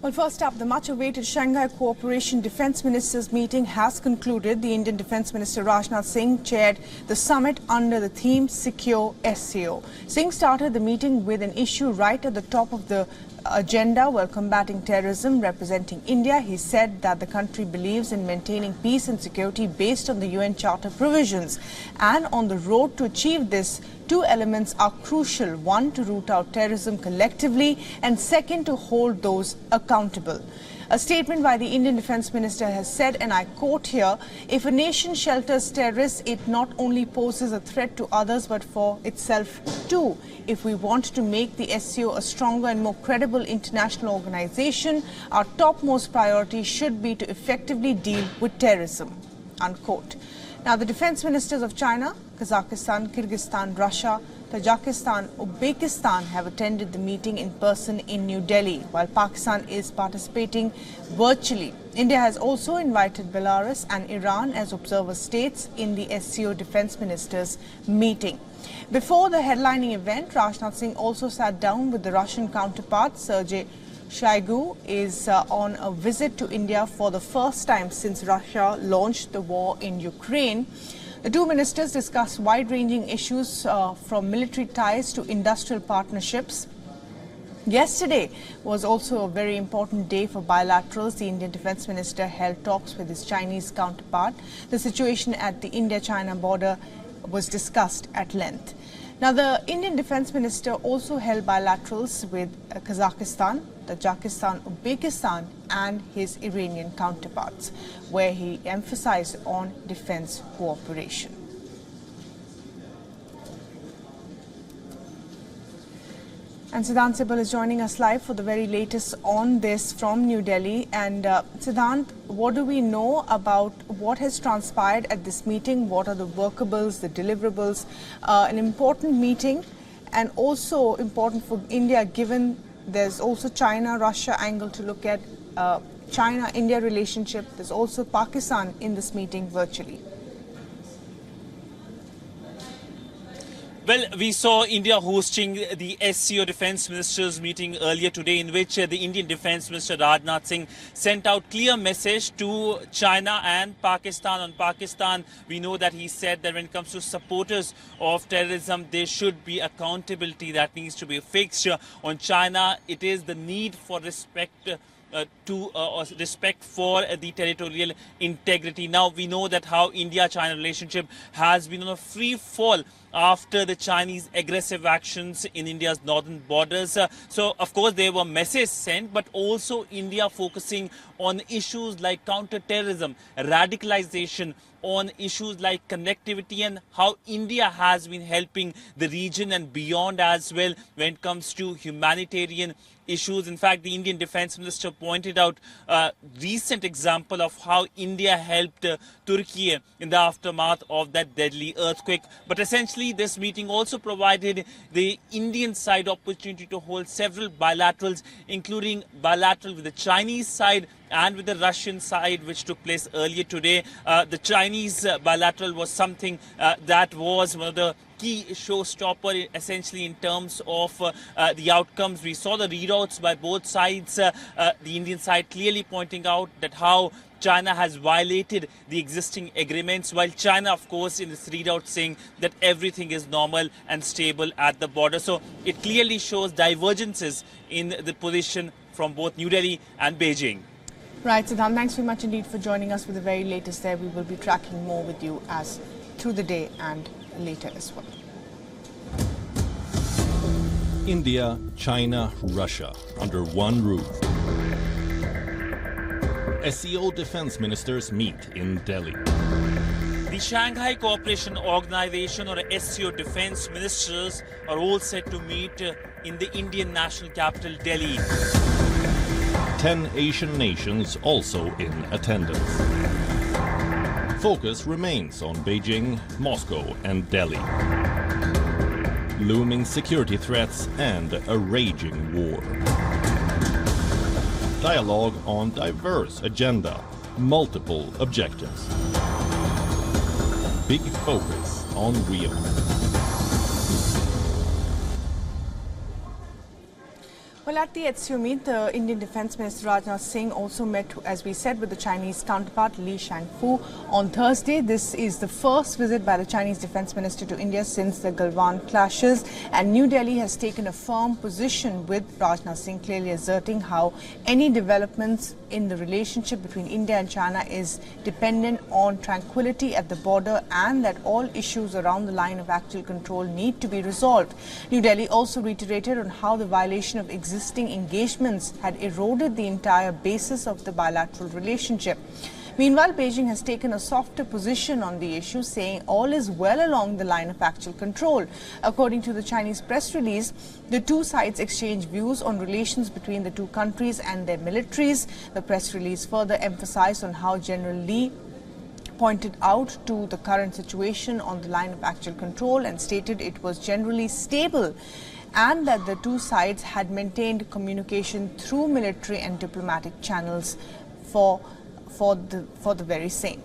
Well, first up, the much-awaited Shanghai Cooperation Defence Ministers meeting has concluded. The Indian Defence Minister Rajnath Singh chaired the summit under the theme Secure SCO. Singh started the meeting with an issue right at the top of the agenda while combating terrorism. Representing India, he said that the country believes in maintaining peace and security based on the UN Charter provisions. And on the road to achieve this, two elements are crucial. One, to root out terrorism collectively, and second, to hold those accountable. A statement by the Indian Defence Minister has said, and I quote here, "If a nation shelters terrorists, it not only poses a threat to others but for itself too. If we want to make the SCO a stronger and more credible international organization, our topmost priority should be to effectively deal with terrorism." Unquote. Now, the defence ministers of China, Kazakhstan, Kyrgyzstan, Russia, Tajikistan, Uzbekistan have attended the meeting in person in New Delhi, while Pakistan is participating virtually. India has also invited Belarus and Iran as observer states in the SCO defence ministers meeting. Before the headlining event, Rajnath Singh also sat down with the Russian counterpart. Sergei Shoigu is on a visit to India for the first time since Russia launched the war in Ukraine. The two ministers discussed wide-ranging issues from military ties to industrial partnerships. Yesterday was also a very important day for bilaterals. The Indian Defence Minister held talks with his Chinese counterpart. The situation at the India-China border was discussed at length. Now, the Indian Defence Minister also held bilaterals with Kazakhstan, Tajikistan, Uzbekistan and his Iranian counterparts, where he emphasized on defence cooperation. And Siddhant Sibal is joining us live for the very latest on this from New Delhi. And Siddhant, what do we know about what has transpired at this meeting? What are the workables, the deliverables? An important meeting and also important for India, given there's also China-Russia angle to look at, China-India relationship. There's also Pakistan in this meeting virtually. Well, we saw India hosting the SCO Defence Ministers meeting earlier today, in which the Indian Defence Minister Rajnath Singh sent out clear message to China and Pakistan. On Pakistan, we know that he said that when it comes to supporters of terrorism, there should be accountability that needs to be fixed. On China, it is the need for respect respect for the territorial integrity. Now, we know that how India-China relationship has been on a free fall after the Chinese aggressive actions in India's northern borders. So, of course, there were messages sent, but also India focusing on issues like counter-terrorism, radicalization, on issues like connectivity and how India has been helping the region and beyond as well when it comes to humanitarian issues. In fact, the Indian Defence Minister pointed out a recent example of how India helped Turkey in the aftermath of that deadly earthquake. But essentially, this meeting also provided the Indian side opportunity to hold several bilaterals, including bilateral with the Chinese side and with the Russian side, which took place earlier today. The Chinese bilateral was something that was one of the key showstopper essentially in terms of the outcomes. We saw the readouts by both sides, the Indian side clearly pointing out that how China has violated the existing agreements, while China, of course, in this readout saying that everything is normal and stable at the border. So it clearly shows divergences in the position from both New Delhi and Beijing. Right, Siddhant, thanks very much indeed for joining us with the very latest there. We will be tracking more with you as through the day and later as well. India, China, Russia under one roof. SCO defense ministers meet in Delhi. The Shanghai Cooperation Organisation or SCO defense ministers are all set to meet in the Indian national capital, Delhi. 10 Asian nations also in attendance. Focus remains on Beijing, Moscow and Delhi. Looming security threats and a raging war. Dialogue on diverse agenda, multiple objectives. Big focus on WION. Well, Well, at the SCO meet, the Indian Defence Minister Rajnath Singh also met, as we said, with the Chinese counterpart Li Shangfu on Thursday. This is the first visit by the Chinese Defence Minister to India since the Galwan clashes, and New Delhi has taken a firm position with Rajnath Singh, clearly asserting how any developments in the relationship between India and China is dependent on tranquility at the border and that all issues around the line of actual control need to be resolved. New Delhi also reiterated on how the violation of existing engagements had eroded the entire basis of the bilateral relationship. Meanwhile, Beijing has taken a softer position on the issue, saying all is well along the line of actual control. According to the Chinese press release, the two sides exchanged views on relations between the two countries and their militaries. The press release further emphasized on how General Li pointed out to the current situation on the line of actual control and stated it was generally stable, and that the two sides had maintained communication through military and diplomatic channels for the very same.